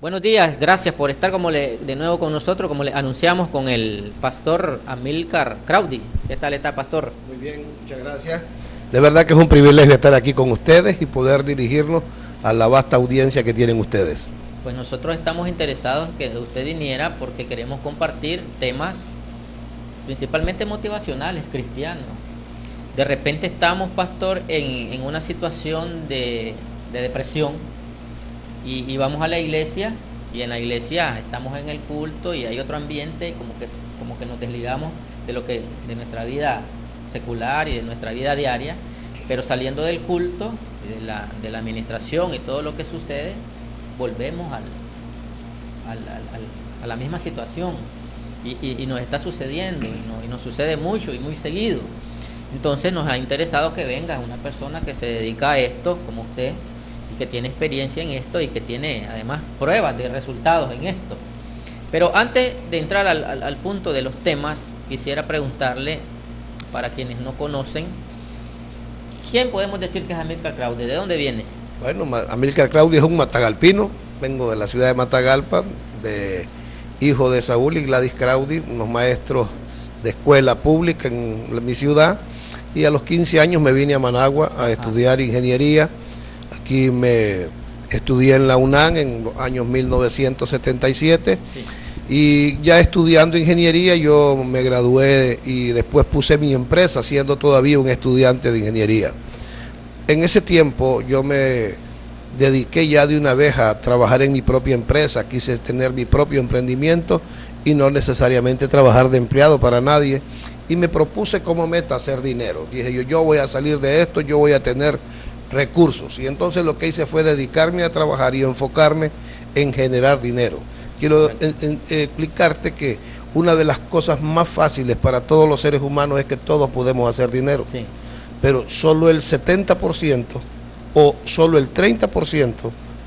Buenos días, gracias por estar de nuevo con nosotros, como le anunciamos con el pastor Amílcar Crowdy. ¿Qué tal está, pastor? Muy bien, muchas gracias. De verdad que es un privilegio estar aquí con ustedes y poder dirigirnos a la vasta audiencia que tienen ustedes. Pues nosotros estamos interesados que usted viniera porque queremos compartir temas principalmente motivacionales, cristianos. De repente estamos, pastor, en una situación de depresión y vamos a la iglesia, y en la iglesia estamos en el culto y hay otro ambiente, como que nos desligamos de nuestra vida secular y de nuestra vida diaria, pero saliendo del culto, de la administración y todo lo que sucede, volvemos a la misma situación y nos está sucediendo y nos sucede mucho y muy seguido. Entonces nos ha interesado que venga una persona que se dedica a esto, como usted, y que tiene experiencia en esto y que tiene además pruebas de resultados en esto. Pero antes de entrar al punto de los temas, quisiera preguntarle, para quienes no conocen, ¿quién podemos decir que es Amílcar Crowdy? ¿De dónde viene? Bueno, Amílcar Crowdy es un matagalpino, vengo de la ciudad de Matagalpa, hijo de Saúl y Gladys Crowdy, unos maestros de escuela pública en mi ciudad, y a los 15 años me vine a Managua a estudiar ingeniería. Aquí me estudié en la UNAM en los años 1977, sí. Y ya estudiando ingeniería yo me gradué y después puse mi empresa siendo todavía un estudiante de ingeniería. En ese tiempo yo me dediqué ya de una vez a trabajar en mi propia empresa, quise tener mi propio emprendimiento y no necesariamente trabajar de empleado para nadie, y me propuse como meta hacer dinero. Dije yo voy a salir de esto, yo voy a tener recursos, y entonces lo que hice fue dedicarme a trabajar y enfocarme en generar dinero. Quiero explicarte que una de las cosas más fáciles para todos los seres humanos es que todos podemos hacer dinero, sí. Pero solo el 70% o solo el 30%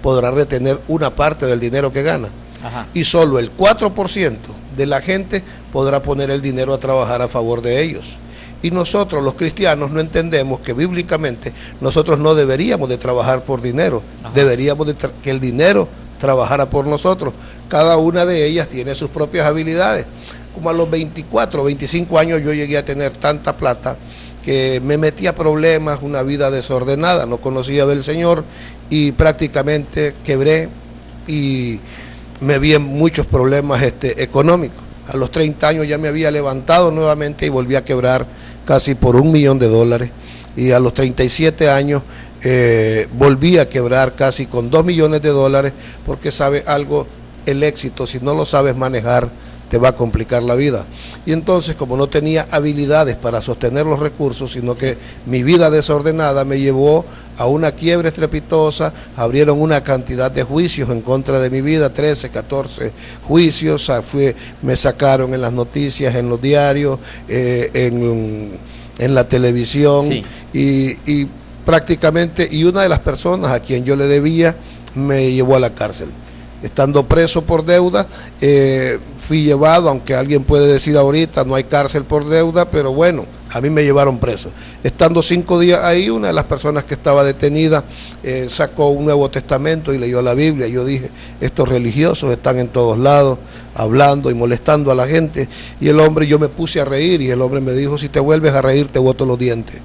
podrá retener una parte del dinero que gana. Ajá. Y solo el 4% de la gente podrá poner el dinero a trabajar a favor de ellos. Y nosotros los cristianos no entendemos que bíblicamente nosotros no deberíamos de trabajar por dinero. Ajá. Deberíamos de que el dinero trabajara por nosotros. Cada una de ellas tiene sus propias habilidades. Como a los 24, 25 años yo llegué a tener tanta plata que me metí a problemas, una vida desordenada, no conocía del Señor y prácticamente quebré y me vi en muchos problemas económicos. A los 30 años ya me había levantado nuevamente y volví a quebrar casi por $1 millón, y a los 37 años volví a quebrar casi con $2 millones, porque sabe algo, el éxito, si no lo sabes manejar, te va a complicar la vida. Y entonces, como no tenía habilidades para sostener los recursos, sino que mi vida desordenada me llevó a una quiebra estrepitosa, abrieron una cantidad de juicios en contra de mi vida, 13, 14 juicios, me sacaron en las noticias, en los diarios, en la televisión, sí. y prácticamente, y una de las personas a quien yo le debía me llevó a la cárcel. Estando preso por deuda, fui llevado, aunque alguien puede decir ahorita no hay cárcel por deuda, pero bueno, a mí me llevaron preso. Estando 5 días ahí, una de las personas que estaba detenida sacó un Nuevo Testamento y leyó la Biblia. Yo dije, estos religiosos están en todos lados hablando y molestando a la gente. Y yo me puse a reír y el hombre me dijo, si te vuelves a reír te boto los dientes.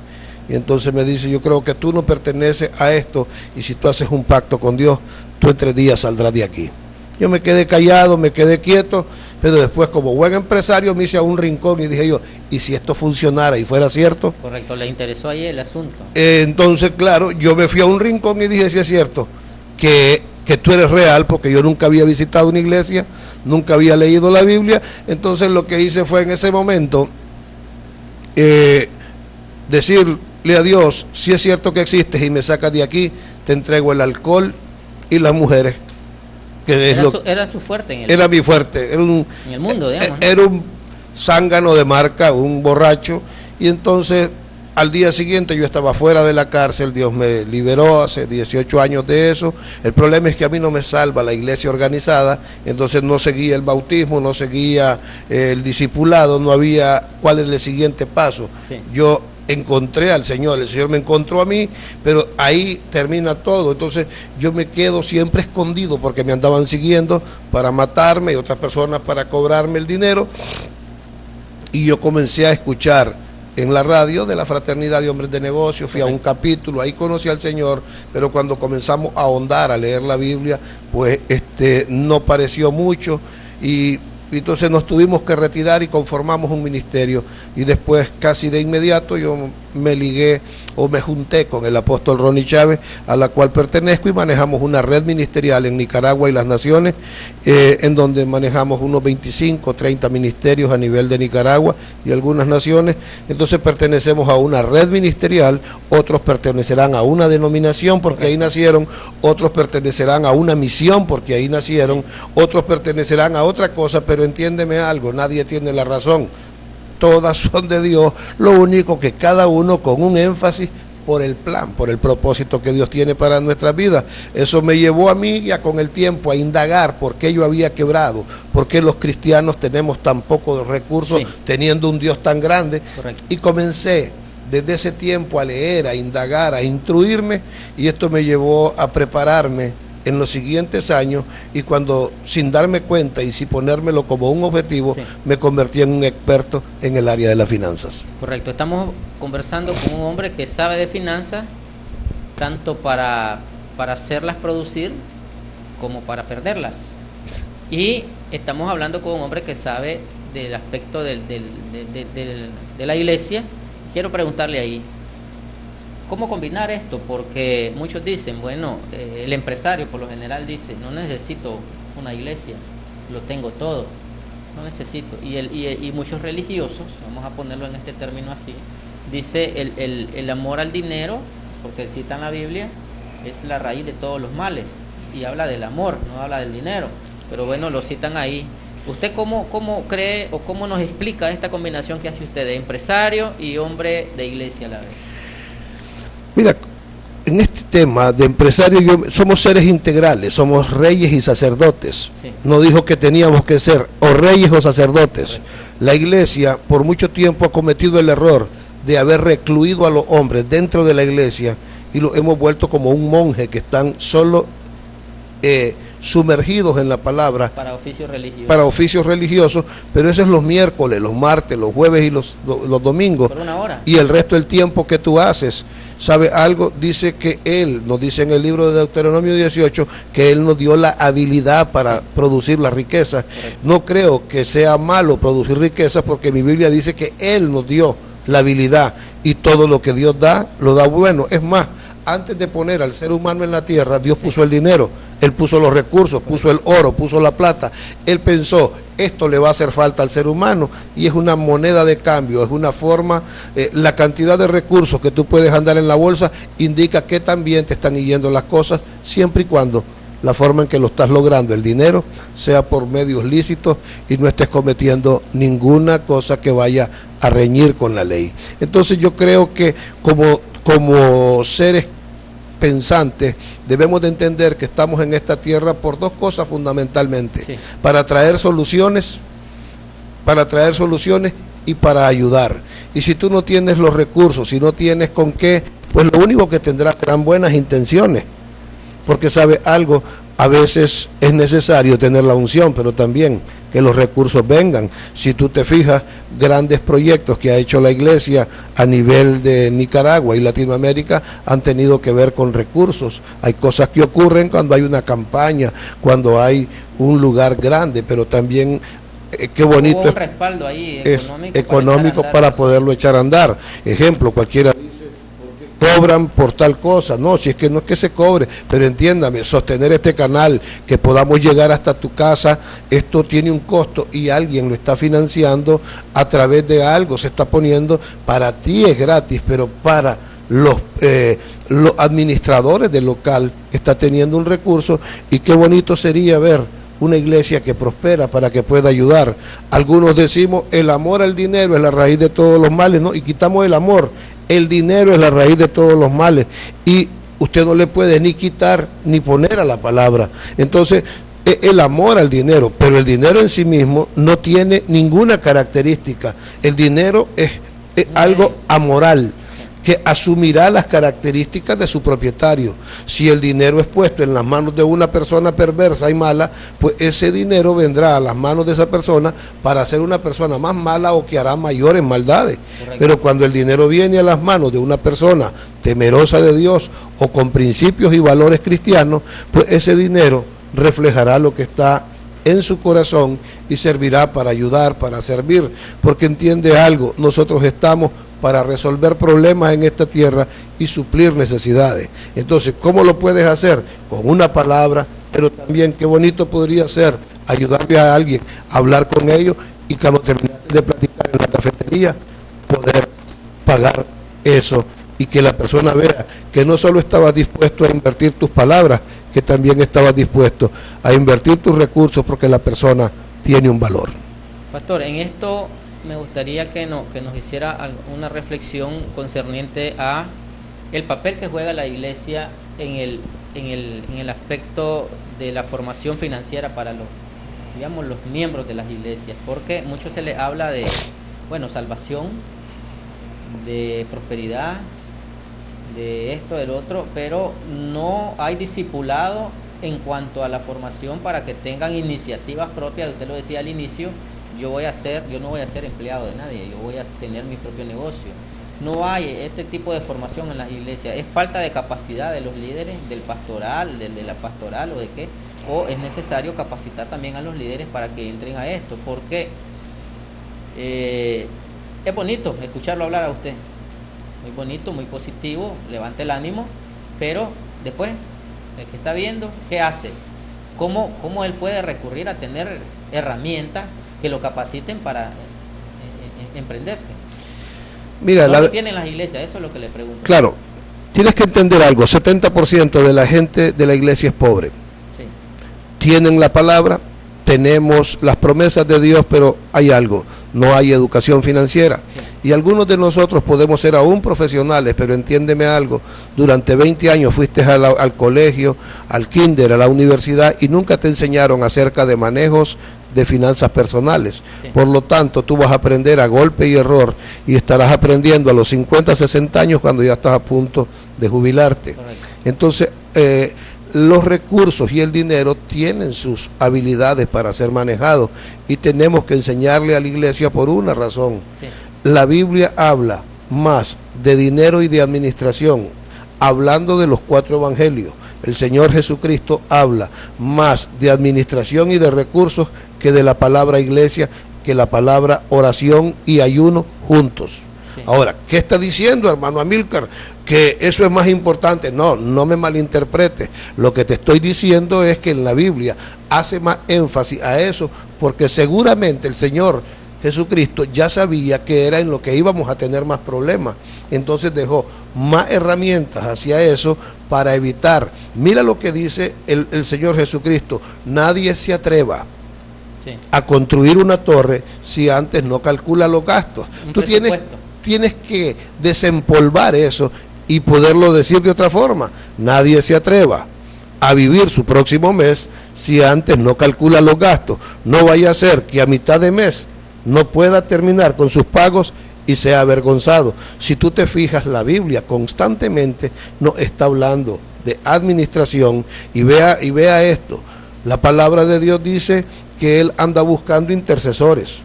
Y entonces me dice, yo creo que tú no perteneces a esto, y si tú haces un pacto con Dios, tú en 3 días saldrás de aquí. Yo me quedé callado, me quedé quieto, pero después como buen empresario me hice a un rincón y dije yo, ¿y si esto funcionara y fuera cierto? Correcto, le interesó ahí el asunto. Entonces, claro, yo me fui a un rincón y dije, si es cierto, que tú eres real, porque yo nunca había visitado una iglesia, nunca había leído la Biblia. Entonces lo que hice fue en ese momento decirle a Dios, si es cierto que existes y me sacas de aquí, te entrego el alcohol y las mujeres. Que era su fuerte era mi fuerte, en el mundo, digamos, ¿no? Era un zángano de marca, un borracho, y entonces al día siguiente yo estaba fuera de la cárcel. Dios me liberó hace 18 años de eso. El problema es que a mí no me salva la iglesia organizada, entonces no seguía el bautismo, no seguía el discipulado, no había cuál es el siguiente paso. Sí. Yo encontré al Señor, el Señor me encontró a mí, pero ahí termina todo. Entonces yo me quedo siempre escondido porque me andaban siguiendo para matarme y otras personas para cobrarme el dinero, y yo comencé a escuchar en la radio de la Fraternidad de Hombres de Negocios, fui a un capítulo, ahí conocí al Señor, pero cuando comenzamos a ahondar, a leer la Biblia, pues no pareció mucho, y entonces nos tuvimos que retirar y conformamos un ministerio, y después casi de inmediato yo me ligué o me junté con el apóstol Ronnie Chávez, a la cual pertenezco, y manejamos una red ministerial en Nicaragua y las naciones, en donde manejamos unos 25, 30 ministerios a nivel de Nicaragua y algunas naciones. Entonces pertenecemos a una red ministerial, otros pertenecerán a una denominación porque ahí nacieron, otros pertenecerán a una misión porque ahí nacieron, otros pertenecerán a otra cosa, pero entiéndeme algo, nadie tiene la razón. Todas son de Dios, lo único que cada uno con un énfasis por el plan, por el propósito que Dios tiene para nuestras vidas. Eso me llevó a mí ya con el tiempo a indagar por qué yo había quebrado, por qué los cristianos tenemos tan pocos recursos, teniendo un Dios tan grande. Correcto. Y comencé desde ese tiempo a leer, a indagar, a instruirme, y esto me llevó a prepararme en los siguientes años, y cuando, sin darme cuenta y sin ponérmelo como un objetivo, me convertí en un experto en el área de las finanzas. Correcto, estamos conversando con un hombre que sabe de finanzas, tanto para hacerlas producir como para perderlas. Y estamos hablando con un hombre que sabe del aspecto de la iglesia. Quiero preguntarle ahí, ¿cómo combinar esto? Porque muchos dicen, bueno, el empresario por lo general dice, no necesito una iglesia, lo tengo todo, no necesito. Y muchos religiosos, vamos a ponerlo en este término así, dice el amor al dinero, porque citan la Biblia, es la raíz de todos los males, y habla del amor, no habla del dinero, pero bueno, lo citan ahí. ¿Usted cómo cree o cómo nos explica esta combinación que hace usted de empresario y hombre de iglesia a la vez? Mira, en este tema de empresario, somos seres integrales, somos reyes y sacerdotes. Sí. No dijo que teníamos que ser o reyes o sacerdotes. Correcto. La iglesia por mucho tiempo ha cometido el error de haber recluido a los hombres dentro de la iglesia y los hemos vuelto como un monje que están solo sumergidos en la palabra para oficios religiosos, pero eso es los miércoles, los martes, los jueves y los domingos. Por una hora. Y el resto del tiempo que tú haces, ¿sabe algo? Dice que Él, nos dice en el libro de Deuteronomio 18, que Él nos dio la habilidad para producir la riqueza. Correcto. No creo que sea malo producir riqueza, porque mi Biblia dice que Él nos dio la habilidad, y todo lo que Dios da, lo da bueno. Es más, antes de poner al ser humano en la tierra, Dios puso el dinero, Él puso los recursos, puso el oro, puso la plata. Él pensó, esto le va a hacer falta al ser humano, y es una moneda de cambio, es una forma, la cantidad de recursos que tú puedes andar en la bolsa indica que también te están yendo las cosas, siempre y cuando la forma en que lo estás logrando, el dinero, sea por medios lícitos y no estés cometiendo ninguna cosa que vaya a reñir con la ley. Entonces yo creo que como seres pensantes debemos de entender que estamos en esta tierra por dos cosas fundamentalmente, para traer soluciones y para ayudar. Y si tú no tienes los recursos, si no tienes con qué, pues lo único que tendrás serán buenas intenciones, porque sabe algo, a veces es necesario tener la unción, pero también que los recursos vengan. Si tú te fijas, grandes proyectos que ha hecho la iglesia a nivel de Nicaragua y Latinoamérica han tenido que ver con recursos. Hay cosas que ocurren cuando hay una campaña, cuando hay un lugar grande, pero también qué bonito un respaldo ahí económico para poderlo echar a andar. Ejemplo, cualquiera cobran por tal cosa. No, si es que no es que se cobre, pero entiéndame, sostener este canal, que podamos llegar hasta tu casa, esto tiene un costo y alguien lo está financiando a través de algo, se está poniendo, para ti es gratis, pero para los administradores del local está teniendo un recurso, y qué bonito sería ver una iglesia que prospera para que pueda ayudar. Algunos decimos, el amor al dinero es la raíz de todos los males, ¿no? Y quitamos el amor. El dinero es la raíz de todos los males, y usted no le puede ni quitar ni poner a la palabra. Entonces, el amor al dinero, pero el dinero en sí mismo no tiene ninguna característica. El dinero es es algo amoral, que asumirá las características de su propietario. Si el dinero es puesto en las manos de una persona perversa y mala, pues ese dinero vendrá a las manos de esa persona para ser una persona más mala o que hará mayores maldades. Correcto. Pero cuando el dinero viene a las manos de una persona temerosa de Dios o con principios y valores cristianos, pues ese dinero reflejará lo que está en su corazón y servirá para ayudar, para servir, porque entiende algo, nosotros estamos para resolver problemas en esta tierra y suplir necesidades. Entonces, ¿cómo lo puedes hacer? Con una palabra, pero también qué bonito podría ser ayudarle a alguien a hablar con ellos y cuando terminaste de platicar en la cafetería, poder pagar eso y que la persona vea que no solo estabas dispuesto a invertir tus palabras, que también estabas dispuesto a invertir tus recursos porque la persona tiene un valor. Pastor, en esto me gustaría que nos hiciera una reflexión concerniente a el papel que juega la iglesia en el aspecto de la formación financiera para los miembros de las iglesias, porque mucho se les habla de, salvación, de prosperidad, de esto, del otro, pero no hay discipulado en cuanto a la formación para que tengan iniciativas propias. Usted lo decía al inicio, yo no voy a ser empleado de nadie, yo voy a tener mi propio negocio. No hay este tipo de formación en las iglesias. Es falta de capacidad de los líderes, del pastoral, de la pastoral o de qué, o es necesario capacitar también a los líderes para que entren a esto, porque es bonito escucharlo hablar a usted, muy bonito, muy positivo, levanta el ánimo, pero después, el que está viendo, ¿qué hace? ¿Cómo él puede recurrir a tener herramientas que lo capaciten para emprenderse? Mira, no lo tienen las iglesias, eso es lo que le pregunto. Claro, tienes que entender algo, 70% de la gente de la iglesia es pobre. Sí. Tienen la palabra, tenemos las promesas de Dios, pero hay algo, no hay educación financiera. Sí. Y algunos de nosotros podemos ser aún profesionales, pero entiéndeme algo, durante 20 años fuiste al colegio, al kinder, a la universidad y nunca te enseñaron acerca de manejos de finanzas personales. Sí. Por lo tanto, tú vas a aprender a golpe y error y estarás aprendiendo a los 50, 60 años cuando ya estás a punto de jubilarte. Correcto. Entonces, los recursos y el dinero tienen sus habilidades para ser manejados y tenemos que enseñarle a la iglesia por una razón. Sí. La Biblia habla más de dinero y de administración, hablando de los 4 evangelios. El Señor Jesucristo habla más de administración y de recursos que de la palabra iglesia, que la palabra oración y ayuno juntos. Sí. Ahora, ¿qué está diciendo, hermano Amílcar? Que eso es más importante. No me malinterprete. Lo que te estoy diciendo es que en la Biblia hace más énfasis a eso, porque seguramente el Señor Jesucristo ya sabía que era en lo que íbamos a tener más problemas. Entonces dejó más herramientas hacia eso para evitar. Mira lo que dice el Señor Jesucristo: nadie se atreva a construir una torre si antes no calcula los gastos. Tú tienes que desempolvar eso y poderlo decir de otra forma. Nadie se atreva a vivir su próximo mes si antes no calcula los gastos. No vaya a ser que a mitad de mes no pueda terminar con sus pagos y sea avergonzado. Si tú te fijas, la Biblia constantemente nos está hablando de administración y vea esto. La palabra de Dios dice que Él anda buscando intercesores.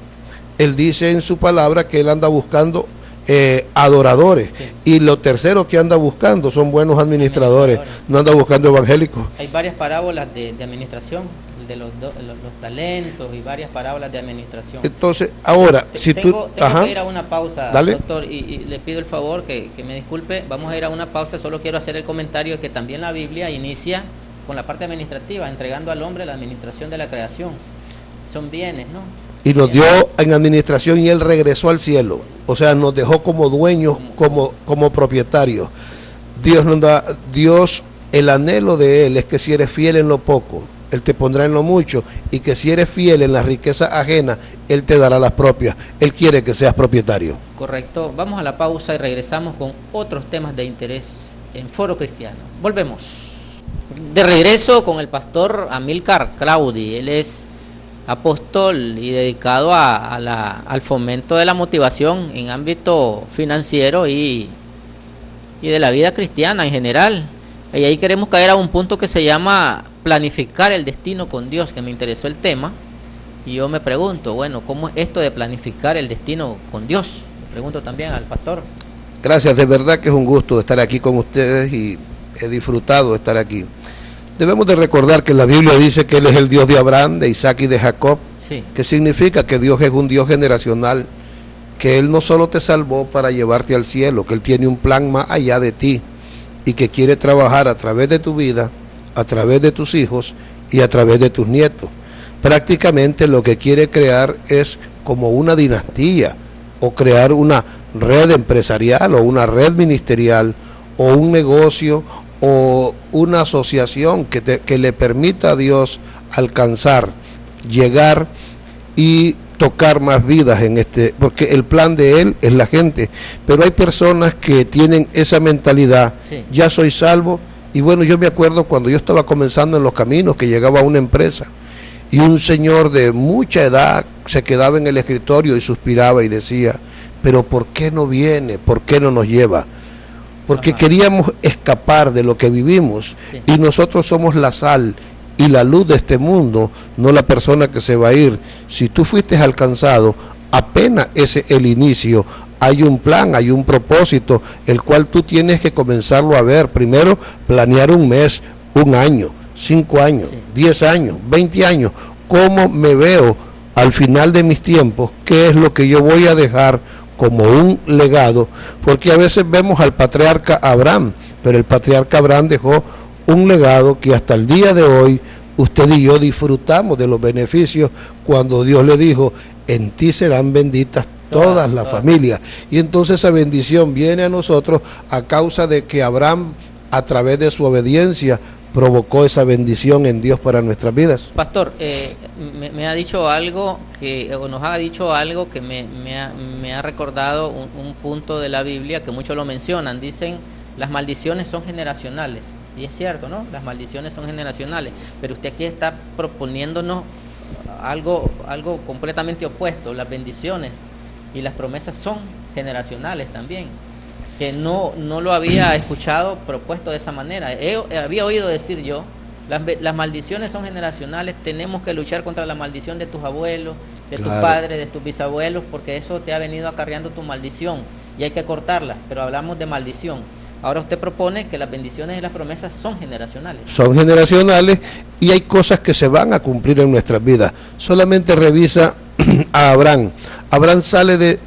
Él dice en su palabra que Él anda buscando adoradores. Sí. Y lo tercero que anda buscando son buenos administradores. No anda buscando evangélicos. Hay varias parábolas de administración, de los talentos y varias parábolas de administración. Entonces, ahora, tengo que ir a una pausa, dale, doctor, y le pido el favor que me disculpe. Vamos a ir a una pausa. Solo quiero hacer el comentario de que también la Biblia inicia con la parte administrativa, entregando al hombre la administración de la creación. Son bienes, ¿no? Y nos dio en administración y Él regresó al cielo. O sea, nos dejó como dueños, como propietarios. Dios, el anhelo de Él es que si eres fiel en lo poco, Él te pondrá en lo mucho, y que si eres fiel en las riquezas ajenas, Él te dará las propias. Él quiere que seas propietario. Correcto. Vamos a la pausa y regresamos con otros temas de interés en Foro Cristiano. Volvemos. De regreso con el pastor Amílcar Claudi. Él es apóstol y dedicado al fomento de la motivación en ámbito financiero y de la vida cristiana en general. Y ahí queremos caer a un punto que se llama planificar el destino con Dios, que me interesó el tema. Y yo me pregunto, bueno, ¿cómo es esto de planificar el destino con Dios? Le pregunto también al pastor. Gracias, de verdad que es un gusto estar aquí con ustedes y he disfrutado de estar aquí. Debemos de recordar que la Biblia dice que Él es el Dios de Abraham, de Isaac y de Jacob, sí. Que significa que Dios es un Dios generacional, que Él no solo te salvó para llevarte al cielo, que Él tiene un plan más allá de ti y que quiere trabajar a través de tu vida, a través de tus hijos y a través de tus nietos. Prácticamente lo que quiere crear es como una dinastía o crear una red empresarial o una red ministerial o un negocio o una asociación que le permita a Dios alcanzar, llegar y tocar más vidas porque el plan de Él es la gente, pero hay personas que tienen esa mentalidad, sí. Ya soy salvo, y bueno, yo me acuerdo cuando yo estaba comenzando en los caminos, que llegaba a una empresa, y un señor de mucha edad se quedaba en el escritorio y suspiraba y decía, pero ¿por qué no viene? ¿Por qué no nos lleva? Porque Ajá. Queríamos escapar de lo que vivimos, sí. Y nosotros somos la sal y la luz de este mundo, no la persona que se va a ir. Si tú fuiste alcanzado, apenas ese es el inicio. Hay un plan, hay un propósito, el cual tú tienes que comenzarlo a ver. Primero, planear un mes, un año, 5 años, sí. 10 años, 20 años. ¿Cómo me veo al final de mis tiempos? ¿Qué es lo que yo voy a dejar como un legado? Porque a veces vemos al patriarca Abraham, pero el patriarca Abraham dejó un legado que hasta el día de hoy usted y yo disfrutamos de los beneficios cuando Dios le dijo, en ti serán benditas todas las familias. Y entonces esa bendición viene a nosotros a causa de que Abraham, a través de su obediencia, provocó esa bendición en Dios para nuestras vidas. Pastor, me ha dicho algo o nos ha dicho algo que me ha recordado un punto de la Biblia que muchos lo mencionan. Dicen, las maldiciones son generacionales. Y es cierto, ¿no? Las maldiciones son generacionales, pero usted aquí está proponiéndonos algo completamente opuesto. Las bendiciones y las promesas son generacionales también, que no lo había escuchado propuesto de esa manera. Había oído decir yo, las maldiciones son generacionales, tenemos que luchar contra la maldición de tus abuelos, de tus padres, de tus bisabuelos, porque eso te ha venido acarreando tu maldición y hay que cortarla, pero hablamos de maldición. Ahora usted propone que las bendiciones y las promesas son generacionales. Son generacionales y hay cosas que se van a cumplir en nuestras vidas. Solamente revisa a Abraham. Abraham sale de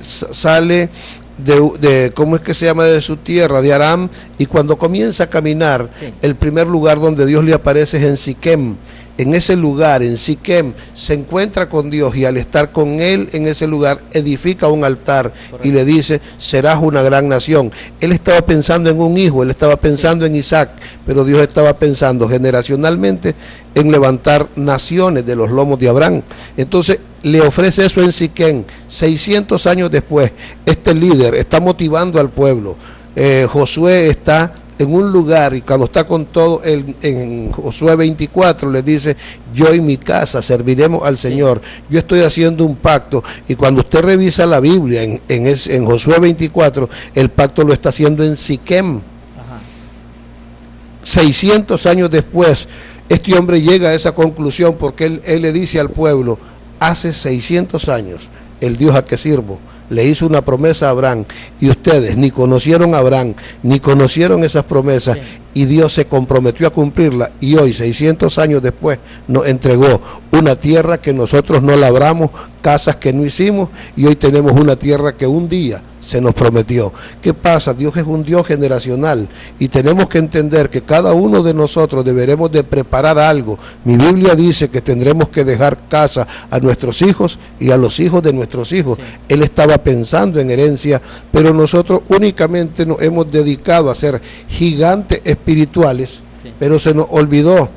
¿cómo es que se llama? De su tierra, de Aram, y cuando comienza a caminar, sí. El primer lugar donde Dios le aparece es en Siquem. En ese lugar, en Siquem, se encuentra con Dios y al estar con Él en ese lugar, edifica un altar. Correcto. Y le dice, serás una gran nación. Él estaba pensando en un hijo, él estaba pensando en Isaac, pero Dios estaba pensando generacionalmente en levantar naciones de los lomos de Abraham. Entonces le ofrece eso en Siquem. 600 años después, este líder está motivando al pueblo. Josué está en un lugar, y cuando está con todo, en Josué 24 le dice, yo y mi casa serviremos al Señor, sí. Yo estoy haciendo un pacto, y cuando usted revisa la Biblia en Josué 24, el pacto lo está haciendo en Siquem. Ajá. 600 años después, este hombre llega a esa conclusión porque él le dice al pueblo, hace 600 años, el Dios a que sirvo le hizo una promesa a Abraham, y ustedes ni conocieron a Abraham, ni conocieron esas promesas, sí. Y Dios se comprometió a cumplirla, y hoy, 600 años después, nos entregó una tierra que nosotros no labramos, casas que no hicimos, y hoy tenemos una tierra que un día se nos prometió. ¿Qué pasa? Dios es un Dios generacional, y tenemos que entender que cada uno de nosotros deberemos de preparar algo. Mi Biblia dice que tendremos que dejar casa a nuestros hijos y a los hijos de nuestros hijos. Sí. Él estaba pensando en herencia, pero nosotros únicamente nos hemos dedicado a ser gigantes espirituales, sí. Pero se nos olvidó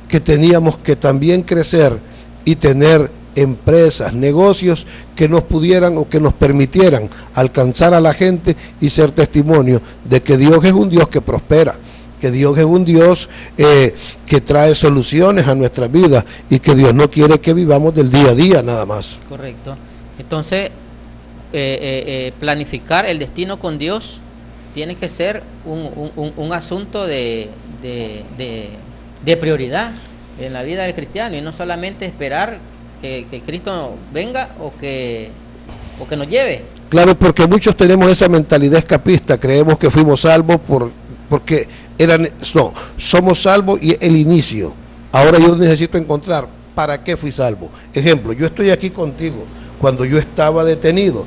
que teníamos que también crecer y tener empresas, negocios que nos pudieran o que nos permitieran alcanzar a la gente y ser testimonio de que Dios es un Dios que prospera, que Dios es un Dios que trae soluciones a nuestras vidas y que Dios no quiere que vivamos del día a día nada más. Correcto. Entonces, planificar el destino con Dios tiene que ser un asunto de prioridad en la vida del cristiano, y no solamente esperar que Cristo venga o que nos lleve. Claro, porque muchos tenemos esa mentalidad escapista, creemos que fuimos salvos porque somos salvos y el inicio. Ahora yo necesito encontrar para qué fui salvo. Ejemplo, yo estoy aquí contigo cuando yo estaba detenido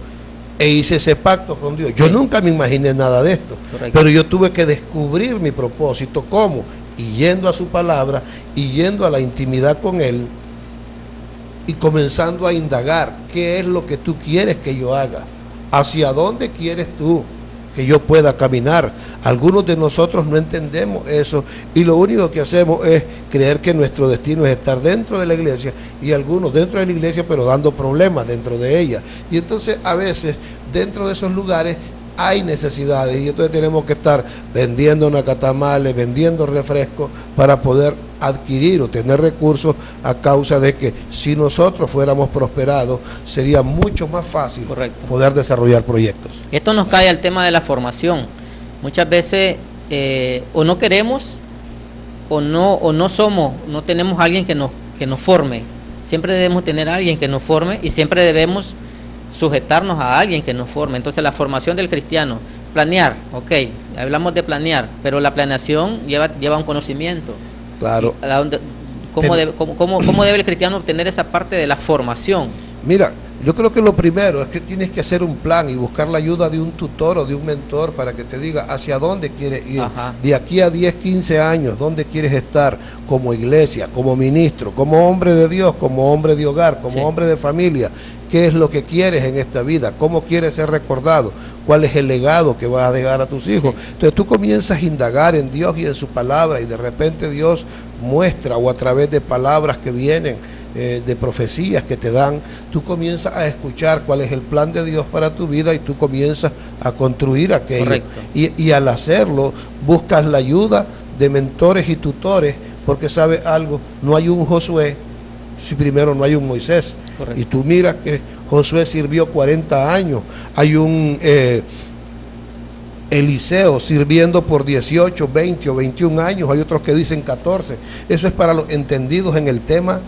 e hice ese pacto con Dios. Yo nunca me imaginé nada de esto. Correcto. Pero yo tuve que descubrir mi propósito. ¿Cómo? Y yendo a su palabra y yendo a la intimidad con Él y comenzando a indagar qué es lo que tú quieres que yo haga, hacia dónde quieres tú que yo pueda caminar. Algunos de nosotros no entendemos eso y lo único que hacemos es creer que nuestro destino es estar dentro de la iglesia, y algunos dentro de la iglesia pero dando problemas dentro de ella, y entonces a veces dentro de esos lugares hay necesidades y entonces tenemos que estar vendiendo nacatamales, vendiendo refrescos para poder adquirir o tener recursos, a causa de que si nosotros fuéramos prosperados sería mucho más fácil. Correcto. Poder desarrollar proyectos. Esto nos cae al tema de la formación. Muchas veces o no queremos o no tenemos alguien que nos forme. Siempre debemos tener a alguien que nos forme y siempre debemos sujetarnos a alguien que nos forme. Entonces la formación del cristiano, planear, ok, hablamos de planear, pero la planeación lleva un conocimiento. Claro. ¿Cómo debe el cristiano obtener esa parte de la formación? Mira, yo creo que lo primero es que tienes que hacer un plan y buscar la ayuda de un tutor o de un mentor para que te diga hacia dónde quieres ir. Ajá. De aquí a 10, 15 años, dónde quieres estar como iglesia, como ministro, como hombre de Dios, como hombre de hogar, como hombre de familia. ¿Qué es lo que quieres en esta vida? ¿Cómo quieres ser recordado? ¿Cuál es el legado que vas a dejar a tus hijos? Sí. Entonces tú comienzas a indagar en Dios y en su palabra, y de repente Dios muestra, o a través de palabras que vienen, de profecías que te dan, tú comienzas a escuchar cuál es el plan de Dios para tu vida y tú comienzas a construir aquello. Correcto. Y al hacerlo buscas la ayuda de mentores y tutores, porque sabes algo, no hay un Josué si primero no hay un Moisés. Correcto. Y tú miras que Josué sirvió 40 años, hay un Eliseo sirviendo por 18, 20 o 21 años, hay otros que dicen 14. Eso es para los entendidos en el tema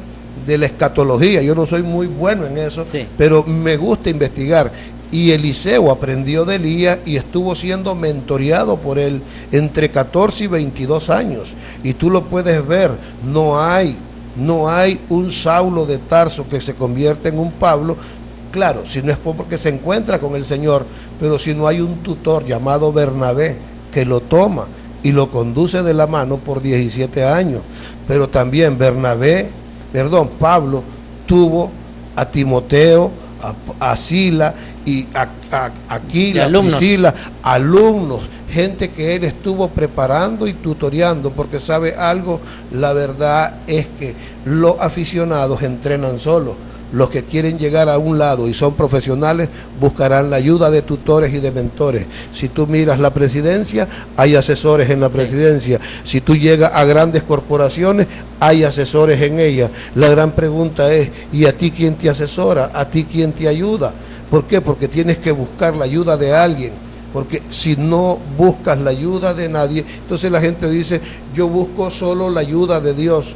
de la escatología. Yo no soy muy bueno en eso, sí, pero me gusta investigar. Y Eliseo aprendió de Elías y estuvo siendo mentoreado por él entre 14 y 22 años. Y tú lo puedes ver, no hay un Saulo de Tarso que se convierte en un Pablo. Claro, si no es porque se encuentra con el Señor, pero si no hay un tutor llamado Bernabé que lo toma y lo conduce de la mano por 17 años. Pero también Pablo tuvo a Timoteo, a Sila y a Aquila, Priscila, alumnos, gente que él estuvo preparando y tutoreando, porque sabe algo, la verdad es que los aficionados entrenan solos. Los que quieren llegar a un lado y son profesionales buscarán la ayuda de tutores y de mentores. Si tú miras la presidencia, hay asesores en la presidencia. Si tú llegas a grandes corporaciones, hay asesores en ellas. La gran pregunta es, ¿y a ti quién te asesora? ¿A ti quién te ayuda? ¿Por qué? Porque tienes que buscar la ayuda de alguien. Porque si no buscas la ayuda de nadie, entonces la gente dice, yo busco solo la ayuda de Dios.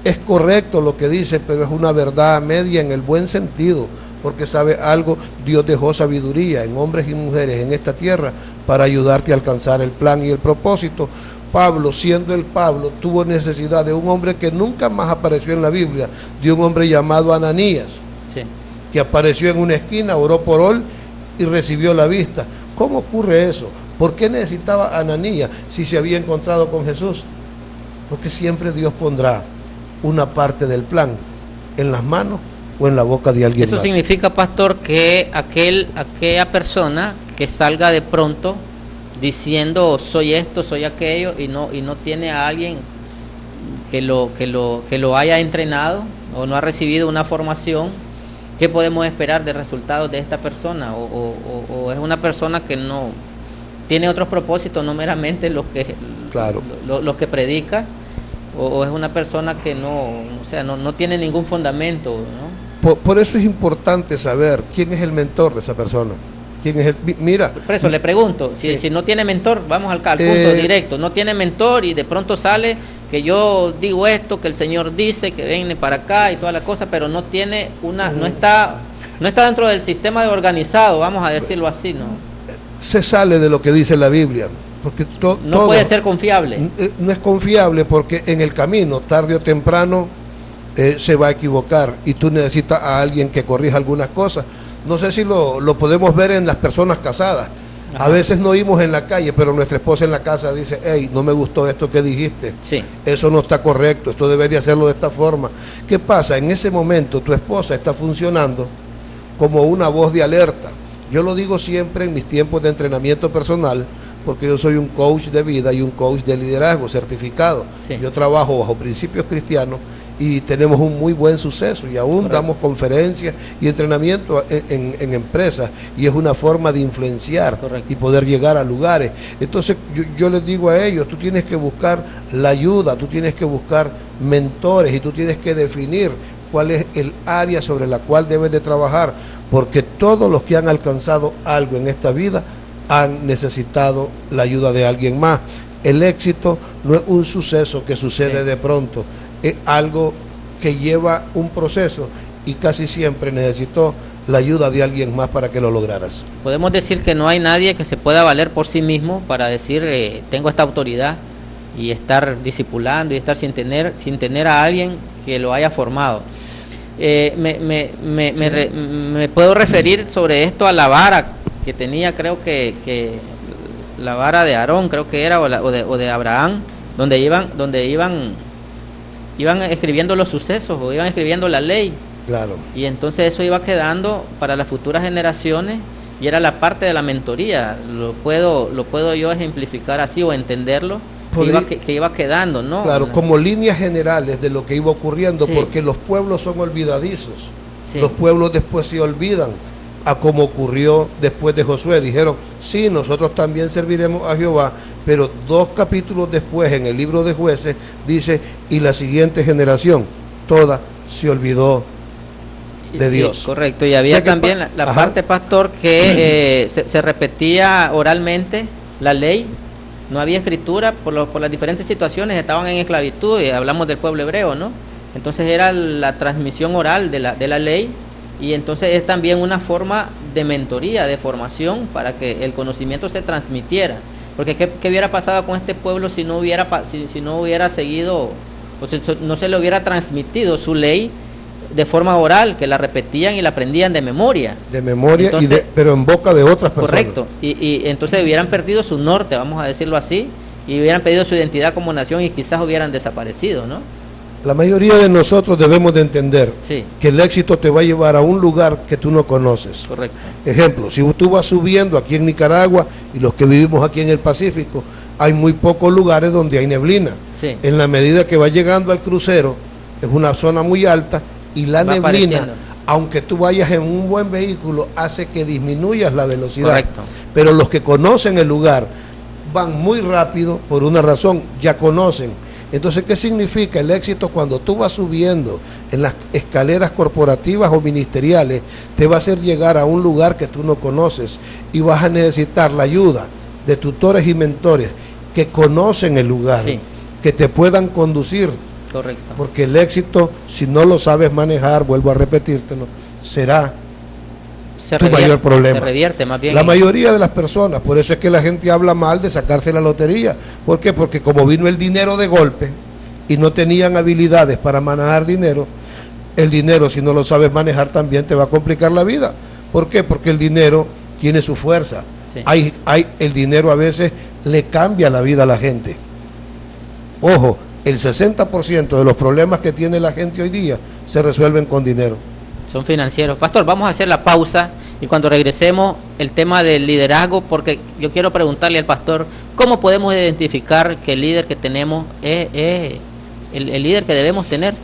Es correcto lo que dice, pero es una verdad media en el buen sentido, porque sabe algo, Dios dejó sabiduría en hombres y mujeres en esta tierra para ayudarte a alcanzar el plan y el propósito. Pablo, siendo el Pablo, tuvo necesidad de un hombre que nunca más apareció en la Biblia, de un hombre llamado Ananías, sí, que apareció en una esquina, oró por él y recibió la vista. ¿Cómo ocurre eso? ¿Por qué necesitaba Ananías si se había encontrado con Jesús? Porque siempre Dios pondrá una parte del plan en las manos o en la boca de alguien. Eso más significa, pastor, que aquella persona que salga de pronto diciendo soy esto, soy aquello, y no tiene a alguien que lo haya entrenado o no ha recibido una formación, ¿qué podemos esperar de resultados de esta persona? O es una persona que no tiene otros propósitos, no meramente Claro. los que predica, o es una persona que no tiene ningún fundamento, ¿no? Por eso es importante saber quién es el mentor de esa persona. ¿Quién es el? Mira. Por eso le pregunto, si no tiene mentor, vamos al punto directo, no tiene mentor y de pronto sale que yo digo esto, que el Señor dice, que viene para acá y toda la cosa, pero no tiene no está dentro del sistema organizado, vamos a decirlo así, ¿no? Se sale de lo que dice la Biblia, porque no puede ser confiable. No es confiable porque en el camino, tarde o temprano, se va a equivocar y tú necesitas a alguien que corrija algunas cosas. No sé si lo podemos ver en las personas casadas. Ajá. A veces no oímos en la calle, pero nuestra esposa en la casa dice: hey, no me gustó esto que dijiste, sí, eso no está correcto, esto debes de hacerlo de esta forma. ¿Qué pasa? En ese momento tu esposa está funcionando como una voz de alerta. Yo lo digo siempre en mis tiempos de entrenamiento personal, porque yo soy un coach de vida y un coach de liderazgo certificado. Sí. Yo trabajo bajo principios cristianos y tenemos un muy buen suceso y aún correcto, damos conferencias y entrenamiento en empresas, y es una forma de influenciar correcto, y poder llegar a lugares. Entonces yo les digo a ellos: tú tienes que buscar la ayuda, tú tienes que buscar mentores y tú tienes que definir cuál es el área sobre la cual debes de trabajar, porque todos los que han alcanzado algo en esta vida han necesitado la ayuda de alguien más. El éxito no es un suceso que sucede de pronto, es algo que lleva un proceso y casi siempre necesitó la ayuda de alguien más para que lo lograras. Podemos decir que no hay nadie que se pueda valer por sí mismo para decir tengo esta autoridad y estar discipulando y estar sin tener a alguien que lo haya formado. Me puedo referir sobre esto a la vara que tenía, creo que la vara de Aarón, creo que era, o de Abraham, donde iban escribiendo los sucesos, o iban escribiendo la ley. Claro. Y entonces eso iba quedando para las futuras generaciones y era la parte de la mentoría. Lo puedo yo ejemplificar así o entenderlo, que iba quedando, ¿no? Claro, como líneas generales de lo que iba ocurriendo, sí, porque los pueblos son olvidadizos. Sí. Los pueblos después se olvidan, a como ocurrió después de Josué. Dijeron: sí, nosotros también serviremos a Jehová, pero 2 capítulos después en el libro de Jueces dice: y la siguiente generación toda se olvidó de Dios. Sí, correcto, y había también la parte, pastor, que se repetía oralmente la ley, no había escritura por las diferentes situaciones, estaban en esclavitud, y hablamos del pueblo hebreo, ¿no? Entonces era la transmisión oral de la ley. Y entonces es también una forma de mentoría, de formación, para que el conocimiento se transmitiera. Porque ¿qué hubiera pasado con este pueblo si no hubiera seguido, o si no se le hubiera transmitido su ley de forma oral, que la repetían y la aprendían de memoria? De memoria, entonces, pero en boca de otras personas. Correcto, y entonces hubieran perdido su norte, vamos a decirlo así, y hubieran perdido su identidad como nación y quizás hubieran desaparecido, ¿no? La mayoría de nosotros debemos de entender, sí, que el éxito te va a llevar a un lugar que tú no conoces. Correcto. Ejemplo, si tú vas subiendo aquí en Nicaragua y los que vivimos aquí en el Pacífico, hay muy pocos lugares donde hay neblina. Sí. En la medida que va llegando al crucero, es una zona muy alta y la neblina, aunque tú vayas en un buen vehículo, hace que disminuyas la velocidad. Correcto. Pero los que conocen el lugar van muy rápido por una razón, ya conocen. Entonces, ¿qué significa el éxito? Cuando tú vas subiendo en las escaleras corporativas o ministeriales, te va a hacer llegar a un lugar que tú no conoces y vas a necesitar la ayuda de tutores y mentores que conocen el lugar, sí, que te puedan conducir. Correcto. Porque el éxito, si no lo sabes manejar, vuelvo a repetírtelo, será tu mayor problema. Se revierte más bien. La mayoría de las personas, por eso es que la gente habla mal de sacarse la lotería. ¿Por qué? Porque como vino el dinero de golpe y no tenían habilidades para manejar dinero, el dinero, si no lo sabes manejar, también te va a complicar la vida. ¿Por qué? Porque el dinero tiene su fuerza. Sí. El dinero a veces le cambia la vida a la gente. Ojo, el 60% de los problemas que tiene la gente hoy día se resuelven con dinero. Son financieros. Pastor, vamos a hacer la pausa y cuando regresemos el tema del liderazgo, porque yo quiero preguntarle al pastor, ¿cómo podemos identificar que el líder que tenemos es el líder que debemos tener?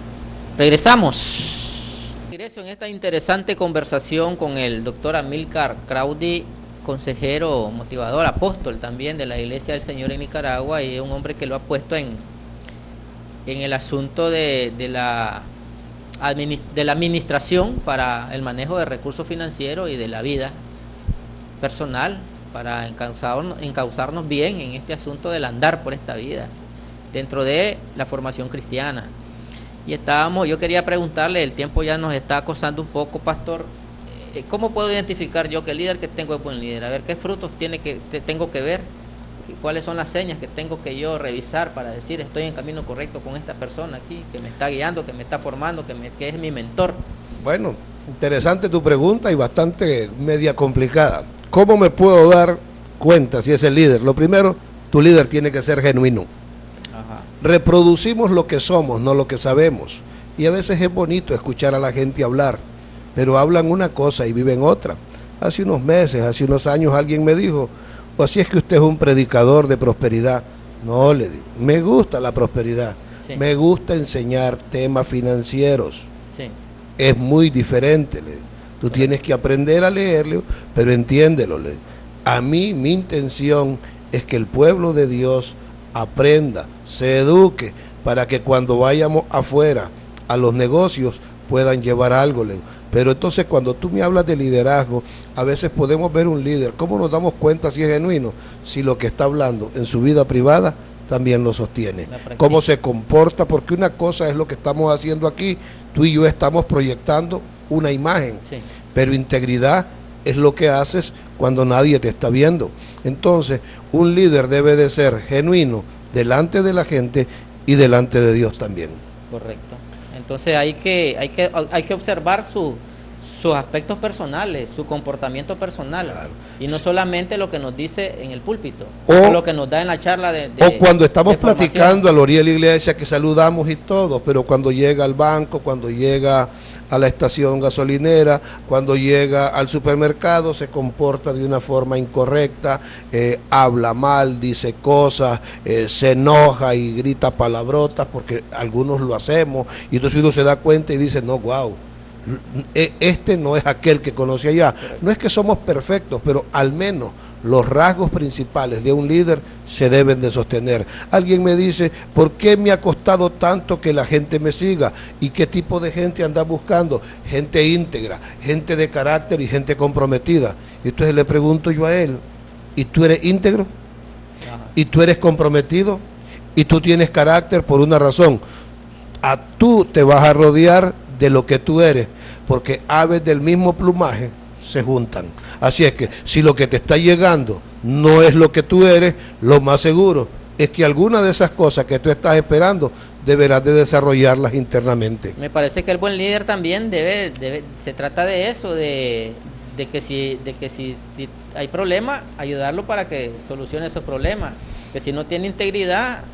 Regresamos. Regreso en esta interesante conversación con el doctor Amílcar Crowdy, consejero, motivador, apóstol también de la Iglesia del Señor en Nicaragua, y es un hombre que lo ha puesto en el asunto de la administración para el manejo de recursos financieros y de la vida personal, para encauzarnos bien en este asunto del andar por esta vida dentro de la formación cristiana. Y yo quería preguntarle, el tiempo ya nos está acosando un poco, pastor, ¿cómo puedo identificar yo que el líder que tengo es buen líder? A ver, ¿qué frutos tengo que ver? ¿Cuáles son las señas que tengo que yo revisar para decir estoy en camino correcto con esta persona aquí, que me está guiando, que me está formando, que es mi mentor? Bueno, interesante tu pregunta y bastante media complicada. ¿Cómo me puedo dar cuenta si es el líder? Lo primero, tu líder tiene que ser genuino. Ajá. Reproducimos lo que somos, no lo que sabemos. Y a veces es bonito escuchar a la gente hablar, pero hablan una cosa y viven otra. Hace unos meses, hace unos años alguien me dijo, o así es que usted es un predicador de prosperidad. No, le digo, me gusta la prosperidad, sí. Me gusta enseñar temas financieros. Sí. Es muy diferente, le digo. Tú tienes que aprender a leerlo, pero entiéndelo. Le digo. A mí, mi intención es que el pueblo de Dios aprenda, se eduque, para que cuando vayamos afuera a los negocios puedan llevar algo, le digo. Pero entonces cuando tú me hablas de liderazgo, a veces podemos ver un líder. ¿Cómo nos damos cuenta si es genuino? Si lo que está hablando en su vida privada también lo sostiene. Cómo se comporta, porque una cosa es lo que estamos haciendo aquí. Tú y yo estamos proyectando una imagen, sí. Pero integridad es lo que haces cuando nadie te está viendo. Entonces, un líder debe de ser genuino delante de la gente y delante de Dios también. Correcto. Entonces hay que observar sus aspectos personales, su comportamiento personal, claro. Y no solamente lo que nos dice en el púlpito, o lo que nos da en la charla o cuando estamos platicando a la orilla de la iglesia, que saludamos y todo, pero cuando llega al banco, cuando llega a la estación gasolinera, cuando llega al supermercado, se comporta de una forma incorrecta, habla mal, dice cosas, se enoja y grita palabrotas, porque algunos lo hacemos, y entonces uno se da cuenta y dice, no, wow, este no es aquel que conoce allá. No es que somos perfectos, pero al menos los rasgos principales de un líder se deben de sostener. Alguien me dice, ¿por qué me ha costado tanto que la gente me siga? ¿Y qué tipo de gente anda buscando? Gente íntegra, gente de carácter y gente comprometida. Y entonces le pregunto yo a él, ¿y tú eres íntegro? ¿Y tú eres comprometido? ¿Y tú tienes carácter? Por una razón, tú te vas a rodear de lo que tú eres, porque aves del mismo plumaje se juntan. Así es que si lo que te está llegando no es lo que tú eres, lo más seguro es que alguna de esas cosas que tú estás esperando deberás de desarrollarlas internamente. Me parece que el buen líder también se trata de eso, de que si hay problemas, ayudarlo para que solucione esos problemas, que si no tiene integridad,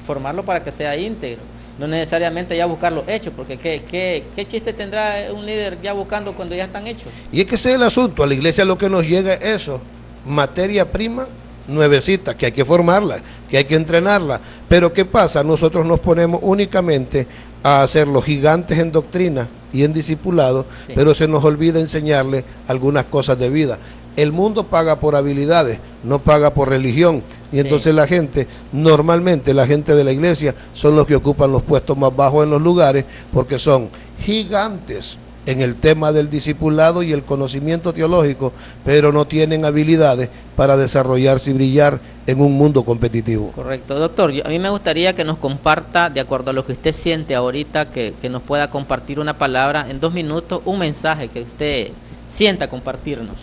formarlo para que sea íntegro. No necesariamente ya buscar los hechos, porque ¿qué chiste tendrá un líder ya buscando cuando ya están hechos? Y es que ese es el asunto. A la iglesia lo que nos llega es eso, materia prima nuevecita, que hay que formarla, que hay que entrenarla. Pero ¿qué pasa? Nosotros nos ponemos únicamente a hacer los gigantes en doctrina y en discipulado, sí. Pero se nos olvida enseñarle algunas cosas de vida. El mundo paga por habilidades, no paga por religión. Y entonces sí. La gente, normalmente la gente de la iglesia son los que ocupan los puestos más bajos en los lugares, porque son gigantes en el tema del discipulado y el conocimiento teológico, pero no tienen habilidades para desarrollarse y brillar en un mundo competitivo. Correcto, doctor. A mí me gustaría que nos comparta, de acuerdo a lo que usted siente ahorita, que nos pueda compartir una palabra en 2 minutos, un mensaje que usted sienta compartirnos.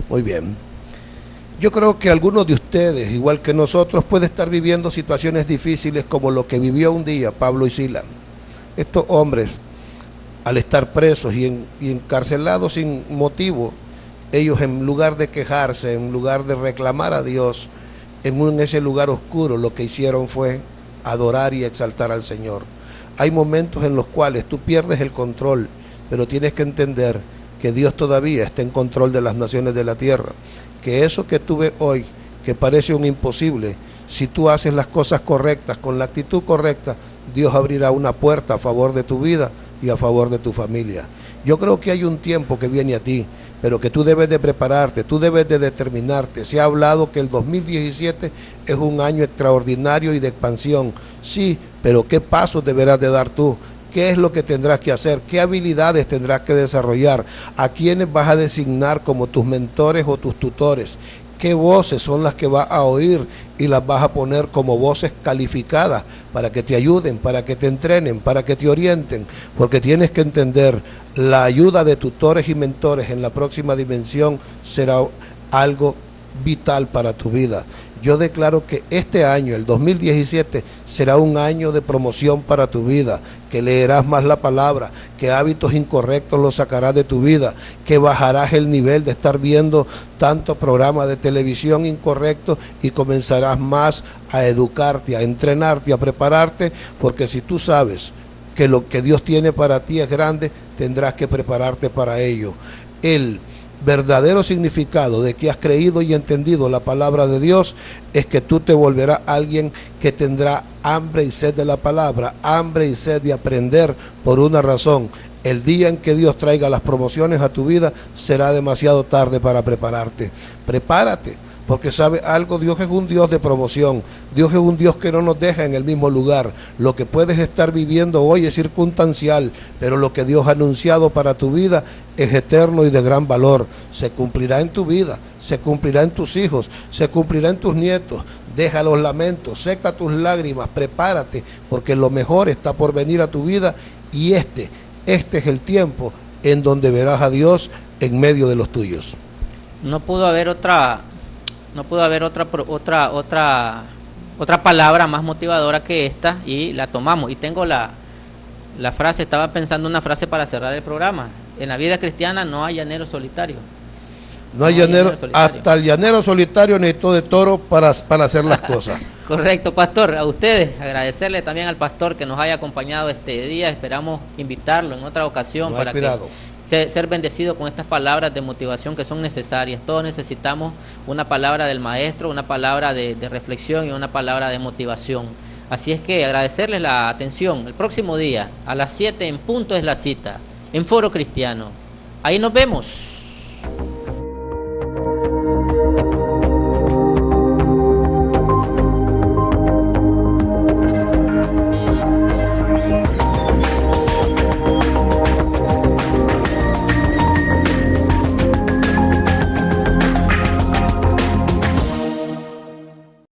Muy bien. Yo creo que algunos de ustedes, igual que nosotros, pueden estar viviendo situaciones difíciles como lo que vivió un día Pablo y Silas. Estos hombres, al estar presos y encarcelados sin motivo, ellos en lugar de quejarse, en lugar de reclamar a Dios, en ese lugar oscuro, lo que hicieron fue adorar y exaltar al Señor. Hay momentos en los cuales tú pierdes el control, pero tienes que entender que Dios todavía está en control de las naciones de la tierra, que eso que tú ves hoy, que parece un imposible, si tú haces las cosas correctas, con la actitud correcta, Dios abrirá una puerta a favor de tu vida y a favor de tu familia. Yo creo que hay un tiempo que viene a ti, pero que tú debes de prepararte, tú debes de determinarte. Se ha hablado que el 2017 es un año extraordinario y de expansión. Sí, pero ¿qué pasos deberás de dar tú? ¿Qué es lo que tendrás que hacer? ¿Qué habilidades tendrás que desarrollar? ¿A quiénes vas a designar como tus mentores o tus tutores? ¿Qué voces son las que vas a oír y las vas a poner como voces calificadas para que te ayuden, para que te entrenen, para que te orienten? Porque tienes que entender, la ayuda de tutores y mentores en la próxima dimensión será algo vital para tu vida. Yo declaro que este año, el 2017, será un año de promoción para tu vida, que leerás más la palabra, que hábitos incorrectos los sacarás de tu vida, que bajarás el nivel de estar viendo tantos programas de televisión incorrectos y comenzarás más a educarte, a entrenarte, a prepararte, porque si tú sabes que lo que Dios tiene para ti es grande, tendrás que prepararte para ello. El verdadero significado de que has creído y entendido la palabra de Dios es que tú te volverás alguien que tendrá hambre y sed de la palabra, hambre y sed de aprender por una razón. El día en que Dios traiga las promociones a tu vida será demasiado tarde para prepararte. Prepárate, porque sabe algo, Dios es un Dios de promoción, Dios es un Dios que no nos deja en el mismo lugar. Lo que puedes estar viviendo hoy es circunstancial, pero lo que Dios ha anunciado para tu vida es eterno y de gran valor. Se cumplirá en tu vida, se cumplirá en tus hijos, se cumplirá en tus nietos. Deja los lamentos, seca tus lágrimas, prepárate, porque lo mejor está por venir a tu vida y este es el tiempo en donde verás a Dios en medio de los tuyos. No pudo haber otra palabra más motivadora que esta y la tomamos. Y tengo la frase, estaba pensando una frase para cerrar el programa. En la vida cristiana no hay llanero solitario. No hay llanero, hasta el llanero solitario necesitó de toro para hacer las cosas. Correcto, pastor. A ustedes, agradecerle también al pastor que nos haya acompañado este día. Esperamos invitarlo en otra ocasión para ser bendecido con estas palabras de motivación que son necesarias. Todos necesitamos una palabra del maestro, una palabra de reflexión y una palabra de motivación. Así es que agradecerles la atención. El próximo día, a las 7 en punto es la cita, en Foro Cristiano. Ahí nos vemos.